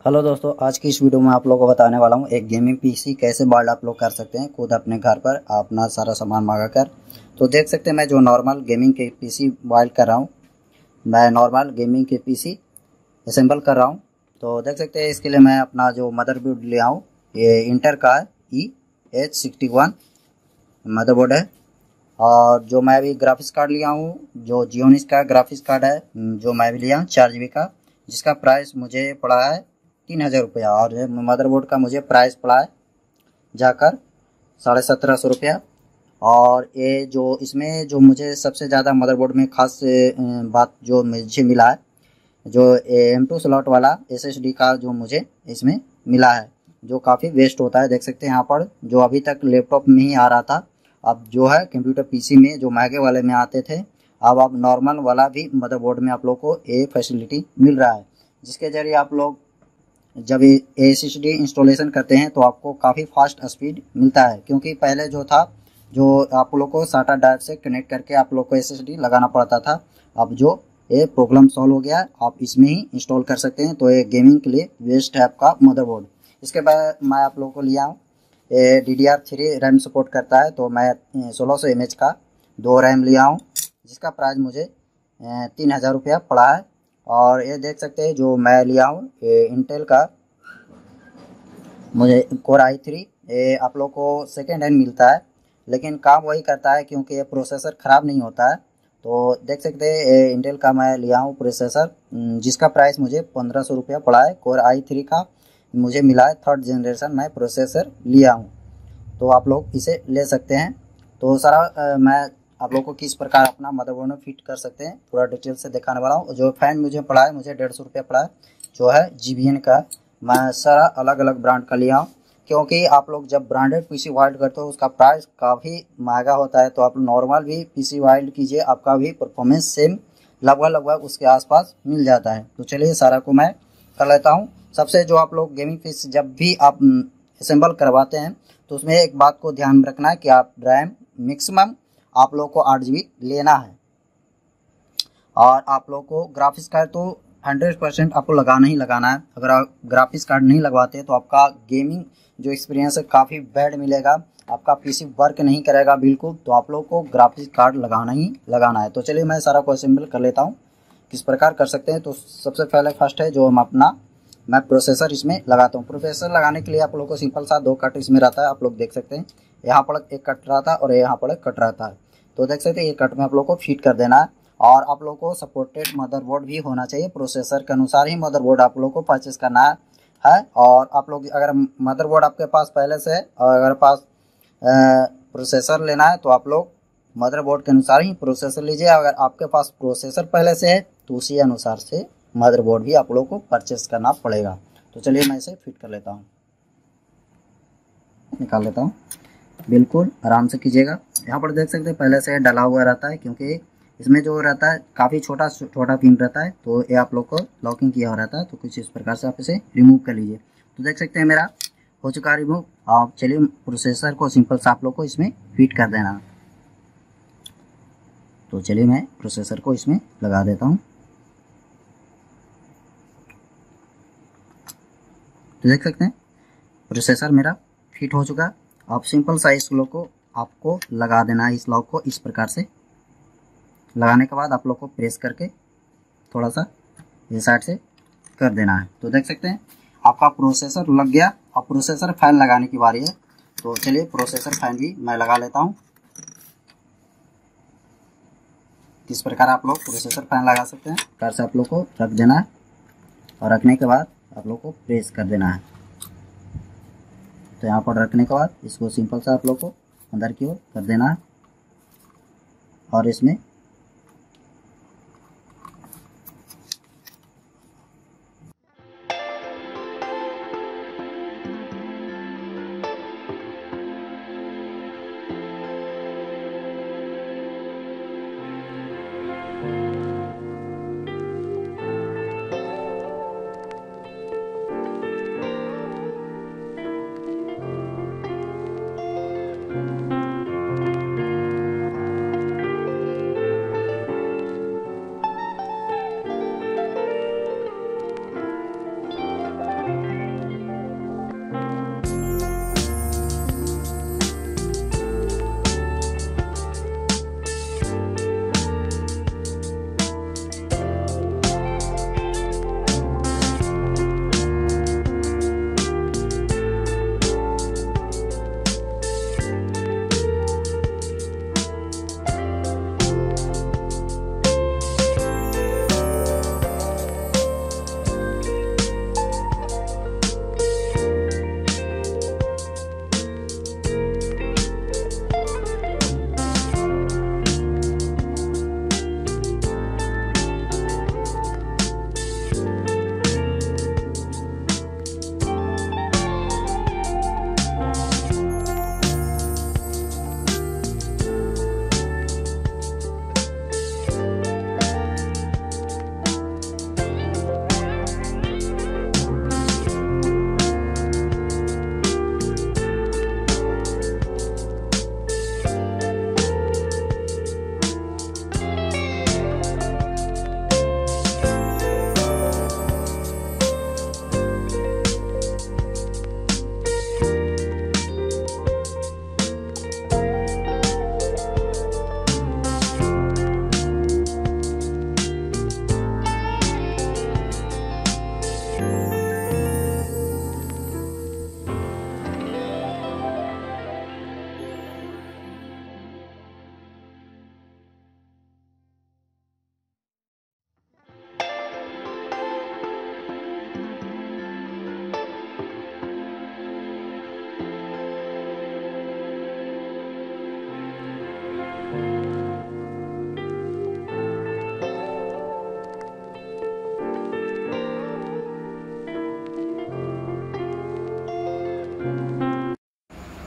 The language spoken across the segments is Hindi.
हेलो दोस्तों, आज की इस वीडियो में आप लोगों को बताने वाला हूँ एक गेमिंग पीसी कैसे बिल्ड आप लोग कर सकते हैं खुद अपने घर पर अपना सारा सामान मंगा कर। तो देख सकते हैं मैं जो नॉर्मल गेमिंग के पीसी बिल्ड कर रहा हूँ, मैं नॉर्मल गेमिंग के पीसी असेंबल कर रहा हूँ। तो देख सकते हैं इसके लिए मैं अपना जो मदरबोर्ड लिया हूँ ये इंटर का EH61 मदरबोर्ड है। और जो मैं भी ग्राफिक्स कार्ड लिया हूँ जो जियोनिस का ग्राफिक्स कार्ड है, जो मैं भी लिया हूँ 4 GB का, जिसका प्राइस मुझे पड़ा है 3000 रुपया। और मदरबोर्ड का मुझे प्राइस पड़ा है जाकर 1750 रुपया। और ये जो इसमें जो मुझे सबसे ज़्यादा मदरबोर्ड में खास बात जो मुझे मिला है, जो M2 स्लॉट वाला SSD का जो मुझे इसमें मिला है, जो काफ़ी वेस्ट होता है। देख सकते हैं यहाँ पर जो अभी तक लैपटॉप में ही आ रहा था, अब जो है कंप्यूटर पीसी में जो महंगे वाले में आते थे, अब नॉर्मल वाला भी मदरबोर्ड में आप लोग को ये फैसिलिटी मिल रहा है, जिसके जरिए आप लोग जब SSD इंस्टॉलेशन करते हैं तो आपको काफ़ी फास्ट स्पीड मिलता है। क्योंकि पहले जो था, जो आप लोग को SATA ड्राइव से कनेक्ट करके आप लोग को SSD लगाना पड़ता था, अब जो ये प्रॉब्लम सॉल्व हो गया, आप इसमें ही इंस्टॉल कर सकते हैं। तो ये गेमिंग के लिए बेस्ट है आपका मदरबोर्ड। इसके बाद मैं आप लोगों को लिया हूँ DDR3 रैम सपोर्ट करता है, तो मैं 1600 mAh का 2 रैम लिया हूँ, जिसका प्राइस मुझे 3000 रुपया पड़ा है। और ये देख सकते हैं जो मैं लिया हूँ ये इंटेल का मुझे कोर i3, ये आप लोग को सेकेंड हैंड मिलता है, लेकिन काम वही करता है क्योंकि ये प्रोसेसर ख़राब नहीं होता है। तो देख सकते हैं ये इंटेल का मैं लिया हूँ प्रोसेसर, जिसका प्राइस मुझे 1500 रुपया पड़ा है। कोर i3 का मुझे मिला है, 3rd जनरेशन मैं प्रोसेसर लिया हूँ, तो आप लोग इसे ले सकते हैं। तो सारा मैं आप लोग को किस प्रकार अपना मदरबोर्ड में फिट कर सकते हैं पूरा डिटेल से दिखाने वाला हूँ। जो फैन मुझे पड़ा है, मुझे 150 रुपया पड़ा है, जो है GBN का। मैं सारा अलग अलग ब्रांड का लिया हूँ, क्योंकि आप लोग जब ब्रांडेड पीसी वाइल्ड करते हो उसका प्राइस काफ़ी महंगा होता है। तो आप नॉर्मल भी पीसी वाइल्ड कीजिए, आपका भी परफॉर्मेंस सेम लगभग उसके आसपास मिल जाता है। तो चलिए सारा को मैं कर लेता हूँ। सबसे जो आप लोग गेमिंग पीसी जब भी आप असेंबल करवाते हैं तो उसमें एक बात को ध्यान में रखना है कि आप रैम मैक्सिमम आप लोग को 8 GB लेना है। और आप लोग को ग्राफिक्स कार्ड तो 100% आपको लगाना ही लगाना है। अगर आप ग्राफिक्स कार्ड नहीं लगवाते तो आपका गेमिंग जो एक्सपीरियंस है काफ़ी बैड मिलेगा, आपका पीसी वर्क नहीं करेगा बिल्कुल। तो आप लोग को ग्राफिक्स कार्ड लगाना ही लगाना है। तो चलिए मैं सारा को असेंबल कर लेता हूँ किस प्रकार कर सकते हैं। तो सबसे पहले फर्स्ट है जो हम अपना मैं प्रोसेसर इसमें लगाता हूँ। प्रोसेसर लगाने के लिए आप लोग को सिंपल सा 2 कट इसमें रहता है, आप लोग देख सकते हैं यहाँ पर एक कट रहता है और यहाँ पर एक कट रहता है। तो देख सकते हैं ये कट में आप लोग को फिट कर देना है। और आप लोग को सपोर्टेड मदरबोर्ड भी होना चाहिए, प्रोसेसर के अनुसार ही मदरबोर्ड आप लोग को परचेस करना है। और आप लोग अगर मदरबोर्ड आपके पास पहले से है और अगर पास प्रोसेसर लेना है तो आप लोग मदरबोर्ड के अनुसार ही प्रोसेसर लीजिए। अगर आपके पास प्रोसेसर पहले से है तो उसी अनुसार से मदरबोर्ड भी आप लोग को परचेस करना पड़ेगा। तो चलिए मैं इसे फिट कर लेता हूँ, निकाल लेता हूँ। बिल्कुल आराम से कीजिएगा। यहाँ पर देख सकते हैं पहले से डला हुआ रहता है, क्योंकि इसमें जो रहता है काफ़ी छोटा छोटा पिन रहता है, तो ये आप लोग को लॉकिंग किया हुआ रहता है। तो कुछ इस प्रकार से आप इसे रिमूव कर लीजिए। तो देख सकते हैं मेरा हो चुका है रिमूव। अब चलिए प्रोसेसर को सिंपल से आप लोग को इसमें फिट कर देना। तो चलिए मैं प्रोसेसर को इसमें लगा देता हूँ। तो देख सकते हैं प्रोसेसर मेरा फिट हो चुका। अब सिंपल सा इस लॉक को आपको लगा देना है। इस लॉक को इस प्रकार से लगाने के बाद आप लोग को प्रेस करके थोड़ा सा इस साइड से कर देना है। तो देख सकते हैं आपका प्रोसेसर लग गया। अब प्रोसेसर फैन लगाने की बारी है। तो चलिए प्रोसेसर फैन भी मैं लगा लेता हूँ। किस प्रकार आप लोग प्रोसेसर फैन लगा सकते हैं, प्रकार से आप लोग को रख देना है और रखने के बाद आप लोग को प्रेस कर देना है। तो यहाँ पर रखने के बाद इसको सिंपल सा आप लोग को अंदर की ओर कर देना है और इसमें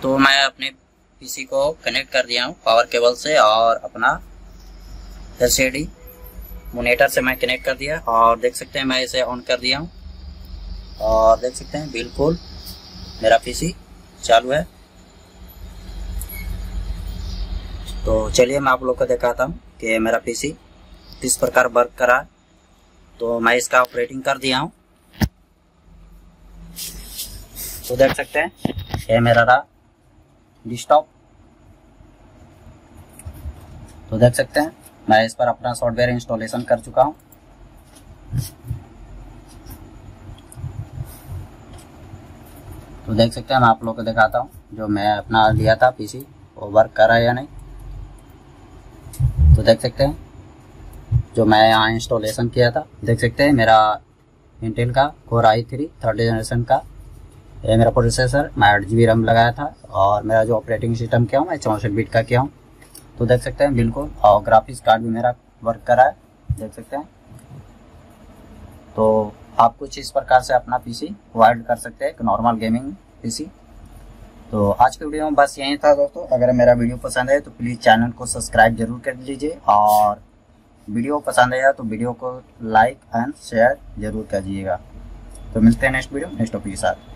तो मैं अपने पीसी को कनेक्ट कर दिया हूँ पावर केबल से और अपना एलसीडी मॉनिटर से मैं कनेक्ट कर दिया और देख सकते हैं मैं इसे ऑन कर दिया हूँ और देख सकते हैं बिल्कुल मेरा पीसी चालू है। तो चलिए मैं आप लोग को दिखाता हूँ कि मेरा पीसी किस प्रकार वर्क कर रहा है। तो मैं इसका ऑपरेटिंग कर दिया हूँ। तो देख सकते हैं ये मेरा रहा डेस्कटॉप। तो देख सकते हैं मैं इस पर अपना सॉफ्टवेयर इंस्टॉलेशन कर चुका हूँ। तो देख सकते हैं मैं आप लोगों को दिखाता हूँ जो मैं अपना लिया था पीसी वो वर्क कर रहा है या नहीं। तो देख सकते हैं जो मैं यहाँ इंस्टॉलेशन किया था, देख सकते हैं मेरा इंटेल का कोर i3 3rd जनरेशन का ये मेरा प्रोसेसर, मैं 8 GB रैम लगाया था और मेरा जो ऑपरेटिंग सिस्टम किया हूँ मैं 64 बिट का किया हूँ। तो देख सकते हैं बिल्कुल, और ग्राफिक्स कार्ड भी मेरा वर्क कर रहा है, देख सकते हैं। तो आप कुछ इस प्रकार से अपना पीसी वाइड कर सकते हैं, एक नॉर्मल गेमिंग पीसी। तो आज के वीडियो में बस यही था दोस्तों। अगर मेरा वीडियो पसंद है तो प्लीज़ चैनल को सब्सक्राइब जरूर कर लीजिए और वीडियो पसंद आया तो वीडियो को लाइक एंड शेयर जरूर कीजिएगा। तो मिलते हैं नेक्स्ट वीडियो नेक्स्ट टॉपिक के साथ।